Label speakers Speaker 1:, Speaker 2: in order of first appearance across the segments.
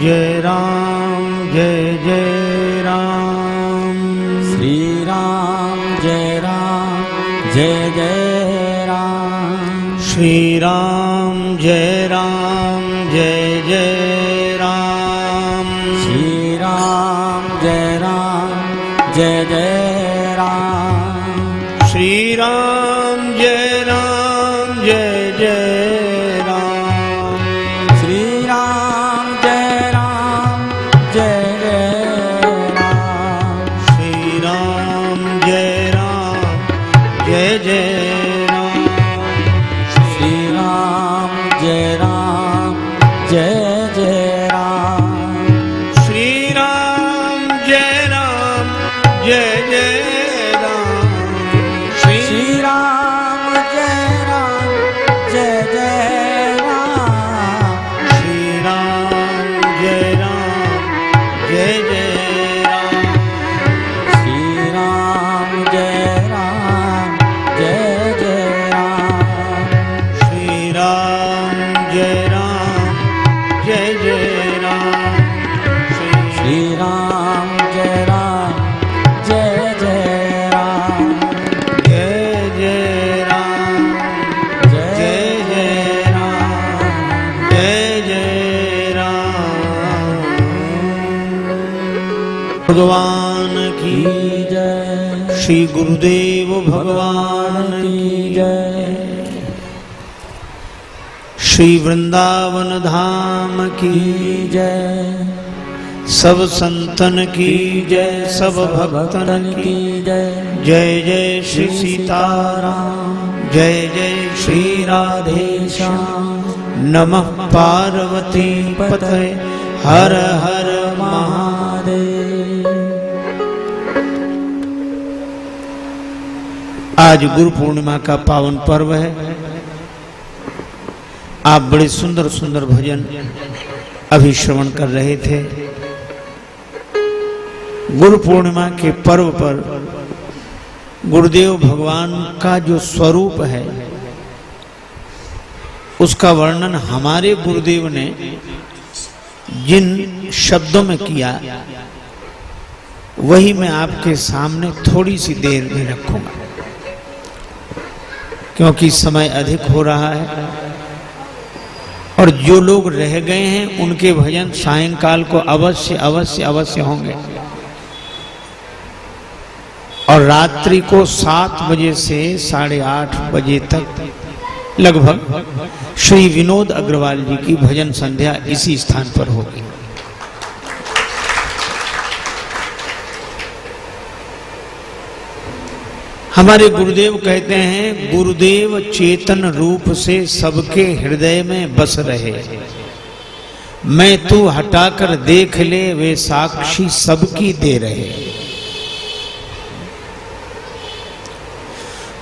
Speaker 1: जय राम जय जय राम।
Speaker 2: श्री राम जय जय राम।
Speaker 1: श्री राम जय जय राम।
Speaker 2: श्री राम जय जय राम।
Speaker 1: श्री राम जय जय राम।
Speaker 2: श्री राम जय जय राम।
Speaker 1: श्री राम जय जय राम।
Speaker 2: श्री राम जय जय राम।
Speaker 1: श्री राम जय जय राम।
Speaker 2: श्री राम जय जय राम।
Speaker 1: श्री राम जय जय राम।
Speaker 2: श्री राम जय जय राम।
Speaker 1: श्री राम जय जय राम।
Speaker 2: श्री राम जय जय राम।
Speaker 1: जय जय राम जय जय राम। जय जय राम। भगवान की
Speaker 2: जय।
Speaker 1: श्री गुरुदेव भगवान की
Speaker 2: जय।
Speaker 1: श्री वृंदावन धाम की
Speaker 2: जय।
Speaker 1: सब संतन की जय, सब भक्तन की
Speaker 2: जय।
Speaker 1: जय जय श्री सीताराम। जय जय श्री राधेश्याम। नमः पार्वती पतये हर हर महादेव। आज गुरु पूर्णिमा का पावन पर्व है। आप बड़े सुंदर सुंदर भजन अभी श्रवण कर रहे थे। गुरु पूर्णिमा के पर्व पर गुरुदेव भगवान का जो स्वरूप है उसका वर्णन हमारे गुरुदेव ने जिन शब्दों में किया वही मैं आपके सामने थोड़ी सी देर में रखूंगा, क्योंकि समय अधिक हो रहा है और जो लोग रह गए हैं उनके भजन सायंकाल को अवश्य अवश्य अवश्य होंगे। और रात्रि को 7 बजे से 8:30 बजे तक लगभग श्री विनोद अग्रवाल जी की भजन संध्या इसी स्थान पर होगी। हमारे गुरुदेव कहते हैं, गुरुदेव चेतन रूप से सबके हृदय में बस रहे। मैं तू हटाकर देख ले, वे साक्षी सबकी दे रहे।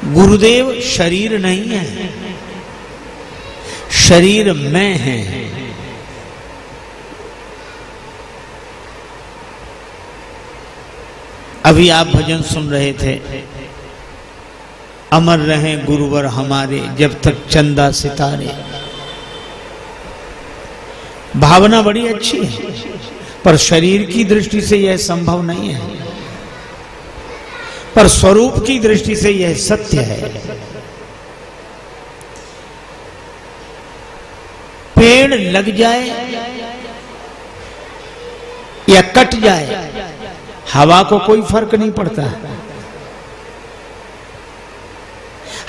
Speaker 1: गुरुदेव शरीर नहीं है, शरीर में है। अभी आप भजन सुन रहे थे, अमर रहें गुरुवर हमारे जब तक चंदा सितारे। भावना बड़ी अच्छी है, पर शरीर की दृष्टि से यह संभव नहीं है, पर स्वरूप की दृष्टि से यह सत्य है। पेड़ लग जाए या कट जाए, हवा को कोई फर्क नहीं पड़ता।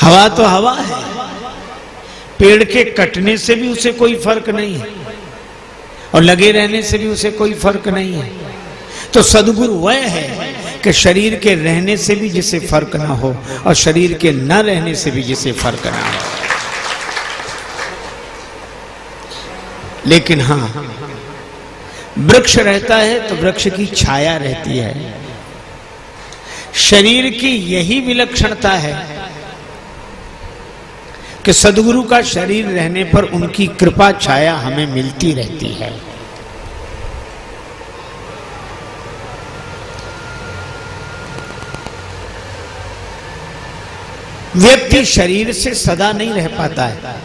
Speaker 1: हवा तो हवा है, पेड़ के कटने से भी उसे कोई फर्क नहीं है और लगे रहने से भी उसे कोई फर्क नहीं है। तो सद्गुरु वह है कि शरीर के रहने से भी जिसे फर्क ना हो और शरीर के न रहने से भी जिसे फर्क ना हो। लेकिन हां, वृक्ष रहता है तो वृक्ष की छाया रहती है। शरीर की यही विलक्षणता है कि सद्गुरु का शरीर रहने पर उनकी कृपा छाया हमें मिलती रहती है। व्यक्ति शरीर से सदा नहीं रह पाता है।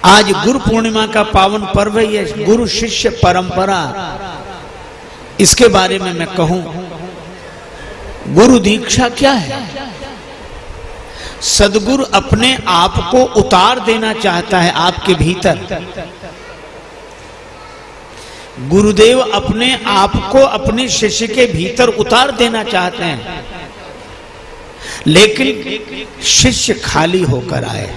Speaker 1: आज गुरु पूर्णिमा का पावन पर्व है, ये गुरु शिष्य परंपरा, इसके बारे में मैं कहूं, गुरु दीक्षा क्या है? सदगुरु अपने आप को उतार देना चाहता है आपके भीतर। गुरुदेव अपने आप को अपने शिष्य के भीतर उतार देना चाहते हैं, लेकिन शिष्य खाली होकर आए,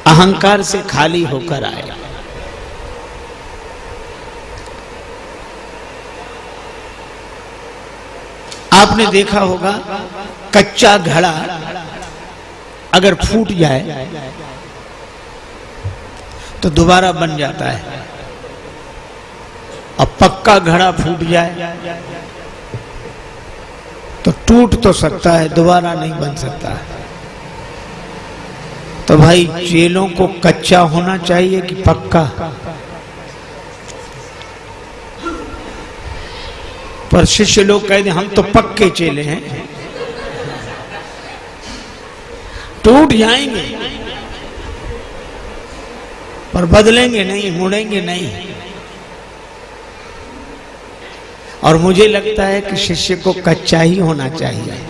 Speaker 1: अहंकार से खाली होकर आए। आपने देखा होगा कच्चा घड़ा अगर फूट जाए तो दोबारा बन जाता है, अब पक्का घड़ा फूट जाए तो टूट तो सकता है, दोबारा नहीं बन सकता है। तो भाई चेलों को कच्चा होना चाहिए कि पक्का? पर शिष्य लोग कहते हम तो पक्के चेले हैं, टूट जाएंगे पर बदलेंगे नहीं, मुड़ेंगे नहीं। और मुझे लगता है कि शिष्य को कच्चा ही होना चाहिए।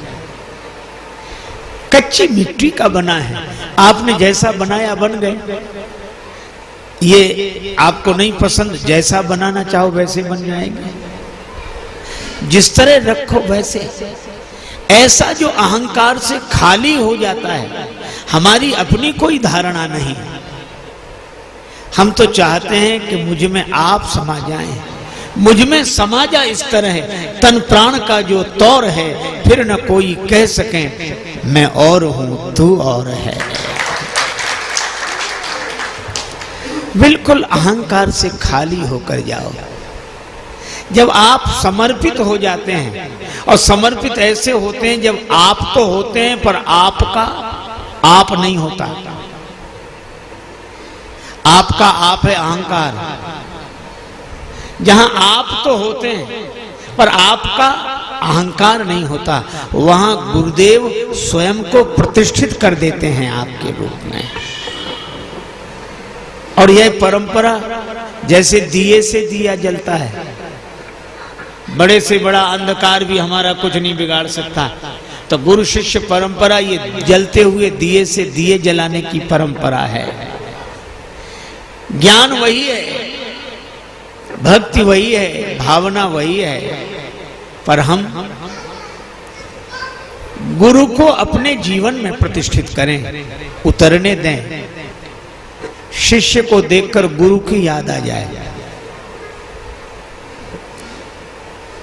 Speaker 1: कच्ची मिट्टी का बना है, आपने जैसा बनाया बन गए। ये आपको नहीं पसंद, जैसा बनाना चाहो वैसे बन जाएंगे, जिस तरह रखो वैसे। ऐसा जो अहंकार से खाली हो जाता है, हमारी अपनी कोई धारणा नहीं, हम तो चाहते हैं कि मुझ में आप समा जाएं, मुझ में समा जा इस तरह तन प्राण का जो तौर है, फिर न कोई कह सके मैं और हूं तू और है। बिल्कुल अहंकार से खाली होकर जाओ। जब आप समर्पित हो जाते हैं, और समर्पित ऐसे होते हैं जब आप तो होते हैं पर आपका आप नहीं होता। आपका आप है अहंकार। जहां आप तो होते हैं पर आपका अहंकार नहीं होता, वहां गुरुदेव स्वयं को प्रतिष्ठित कर देते हैं आपके रूप में। और यह परंपरा जैसे दिए से दिया जलता है, बड़े से बड़ा अंधकार भी हमारा कुछ नहीं बिगाड़ सकता। तो गुरु शिष्य परंपरा ये जलते हुए दिए से दिए जलाने की परंपरा है। ज्ञान वही है, भक्ति वही है, भावना वही है, पर हम गुरु को अपने जीवन में प्रतिष्ठित करें, उतरने दें। शिष्य को देखकर गुरु की याद आ जाए।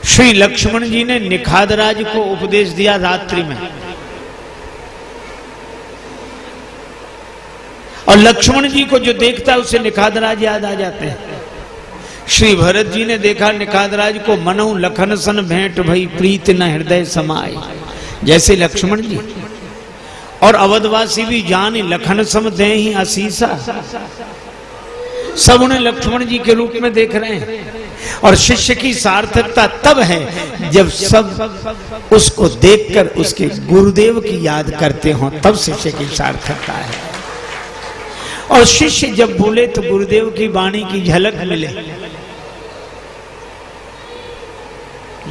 Speaker 1: श्री लक्ष्मण जी ने निखादराज को उपदेश दिया रात्रि में, और लक्ष्मण जी को जो देखता है उसे निखादराज याद आ जाते हैं। श्री भरत जी ने देखा निखादराज को, मनहु लखन सन भेंट भई प्रीत न हृदय समाई, जैसे लक्ष्मण जी। और अवधवासी भी जान लखन सम दे ही आशीषा, सब उन्हें लक्ष्मण जी के रूप में देख रहे हैं। और शिष्य की सार्थकता तब है जब सब उसको देखकर उसके गुरुदेव की याद करते हो, तब शिष्य की सार्थकता है। और शिष्य जब बोले तो गुरुदेव की वाणी की झलक मिले।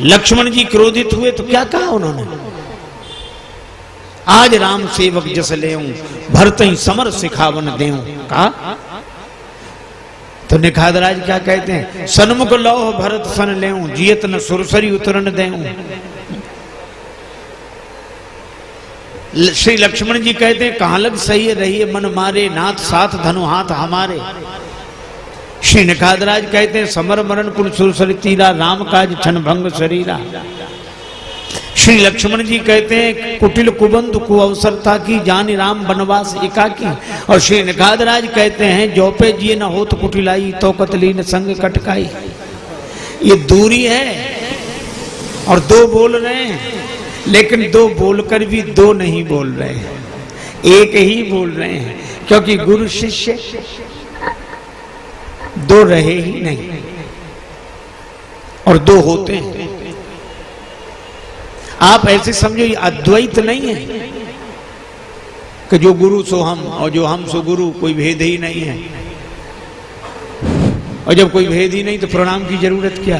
Speaker 1: लक्ष्मण जी क्रोधित हुए तो क्या कहा उन्होंने? आज राम सेवक जस लेऊं, भरत ही समर सिखावन देऊं, कहा। तो निखादराज क्या कहते हैं? सन्मुख लौह भरत सन लेऊं, जियत न सुरसरी उतरन देऊं। श्री लक्ष्मण जी कहते हैं कहां लग सही रही मन मारे, नाथ साथ धनु हाथ हमारे। श्री निखादराज कहते हैं समर मरण कुल सुरसरी तीरा, राम काज छन भंग शरीरा। श्री लक्ष्मण जी कहते हैं कुटिल कुबंध को अवसर था कि जानी राम वनवास एकाकी। और श्री निखादराज कहते हैं जोपे जिए न हो तो कुटिलाई, तो कतलीन संग कटकाई। ये दूरी है और दो बोल रहे हैं, लेकिन दो बोलकर भी दो नहीं बोल रहे हैं, एक ही बोल रहे हैं, क्योंकि गुरु शिष्य दो रहे ही नहीं और दो होते हैं। आप ऐसे समझो ये अद्वैत नहीं है, कि जो गुरु सो हम और जो हम सो गुरु, कोई भेद ही नहीं है। और जब कोई भेद ही नहीं तो प्रणाम की जरूरत क्या?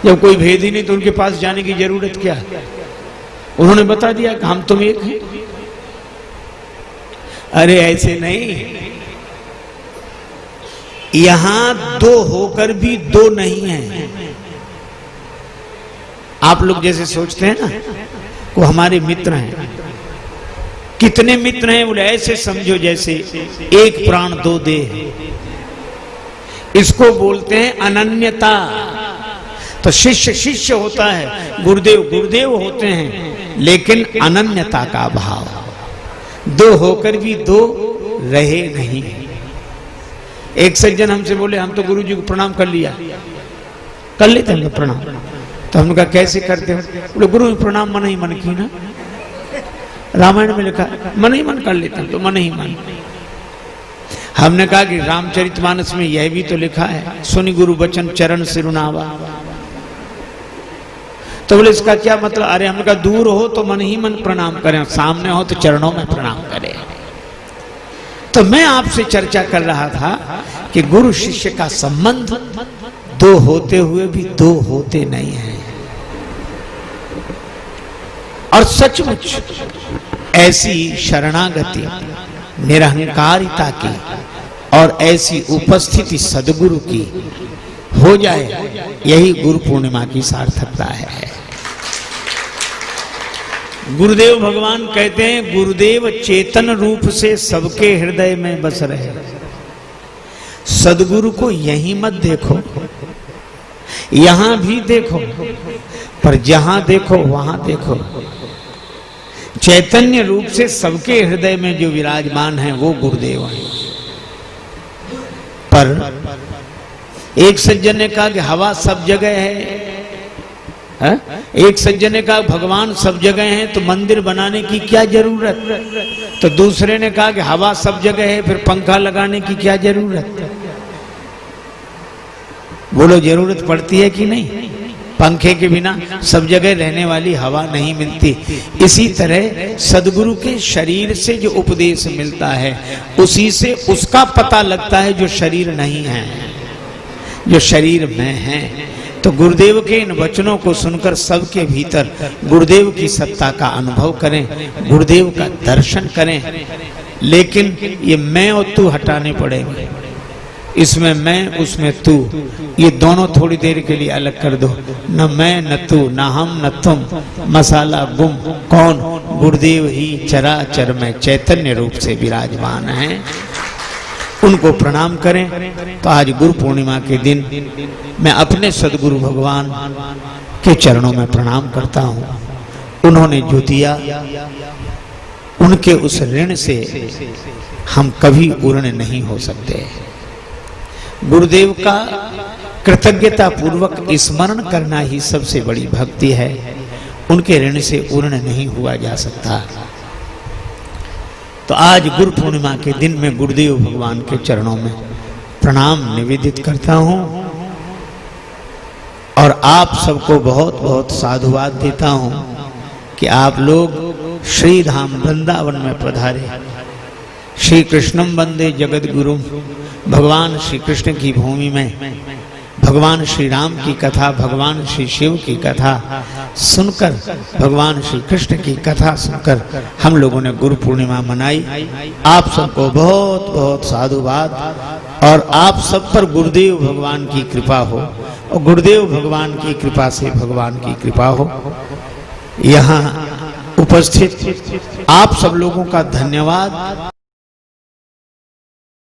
Speaker 1: जब कोई भेद ही नहीं तो उनके पास जाने की जरूरत क्या? उन्होंने बता दिया कि हम तुम एक हैं। अरे ऐसे नहीं, यहां दो होकर भी दो नहीं है। आप लोग जैसे सोचते हैं ना, वो हमारे मित्र हैं। कितने मित्र हैं? बोले ऐसे समझो जैसे एक प्राण दो देह। इसको बोलते हैं अनन्यता। तो शिष्य शिष्य होता है, गुरुदेव गुरुदेव होते हैं, लेकिन अनन्यता का भाव। दो होकर भी दो रहे नहीं। एक सज्जन हमसे बोले हम तो गुरु जी को प्रणाम कर लिया। कर लेते हैं प्रणाम। तो हमने कहा कैसे करते हो? बोले गुरु प्रणाम मन ही मन की ना। रामायण में लिखा मन ही मन कर लेते हैं, तो मन ही मन। हमने कहा कि रामचरितमानस में यह भी तो लिखा है, सुनि गुरु बचन चरण सिरुनावा। तो बोले इसका क्या मतलब? अरे हमने कहा दूर हो तो मन ही मन प्रणाम करें, सामने हो तो चरणों में प्रणाम करें। तो मैं आपसे चर्चा कर रहा था कि गुरु शिष्य का संबंध दो होते हुए भी दो होते नहीं है। और सचमुच ऐसी शरणागति, निरहंकारिता की और ऐसी उपस्थिति सदगुरु की हो जाए, यही गुरु पूर्णिमा की सार्थकता है। गुरुदेव भगवान कहते हैं गुरुदेव चेतन रूप से सबके हृदय में बस रहे। सदगुरु को यहीं मत देखो, यहां भी देखो, पर जहां देखो वहां देखो। चैतन्य रूप से सबके हृदय में जो विराजमान है वो गुरुदेव है। पर एक सज्जन ने कहा कि हवा सब जगह है। एक सज्जन ने कहा भगवान सब जगह है तो मंदिर बनाने की क्या जरूरत? तो दूसरे ने कहा कि हवा सब जगह है, फिर पंखा लगाने की क्या जरूरत? बोलो जरूरत पड़ती है कि नहीं? पंखे के बिना सब जगह रहने वाली हवा नहीं मिलती। इसी तरह सदगुरु के शरीर से जो उपदेश मिलता है उसी से उसका पता लगता है जो शरीर नहीं है, जो शरीर में है। तो गुरुदेव के इन वचनों को सुनकर सबके भीतर गुरुदेव की सत्ता का अनुभव करें, गुरुदेव का दर्शन करें। लेकिन ये मैं और तू हटाने पड़ेंगे। इसमें मैं उसमें तू, ये दोनों थोड़ी देर के लिए अलग कर दो। न मैं न तू, न हम न तुम, मसाला गुम कौन? गुरुदेव ही चराचर में चैतन्य रूप से विराजमान हैं। उनको प्रणाम करें। तो आज गुरु पूर्णिमा के दिन मैं अपने सदगुरु भगवान के चरणों में प्रणाम करता हूँ। उन्होंने जो दिया उनके उस ऋण से हम कभी ऊर्ण नहीं हो सकते। गुरुदेव का कृतज्ञता पूर्वक स्मरण करना ही सबसे बड़ी भक्ति है। उनके ऋण से ऊर्ण नहीं हुआ जा सकता। तो आज गुरु पूर्णिमा के दिन में गुरुदेव भगवान के चरणों में प्रणाम निवेदित करता हूं और आप सबको बहुत बहुत साधुवाद देता हूं कि आप लोग श्री धाम वृंदावन में पधारे। श्री कृष्णम वंदे जगत गुरु, भगवान श्री कृष्ण की भूमि में भगवान श्री राम की कथा, भगवान श्री शिव की कथा सुनकर, भगवान श्री कृष्ण की कथा सुनकर हम लोगों ने गुरु पूर्णिमा मनाई। आप सबको बहुत बहुत साधुवाद और आप सब पर गुरुदेव भगवान की कृपा हो और गुरुदेव भगवान की कृपा से भगवान की कृपा हो। यहाँ उपस्थित आप सब लोगों का धन्यवाद।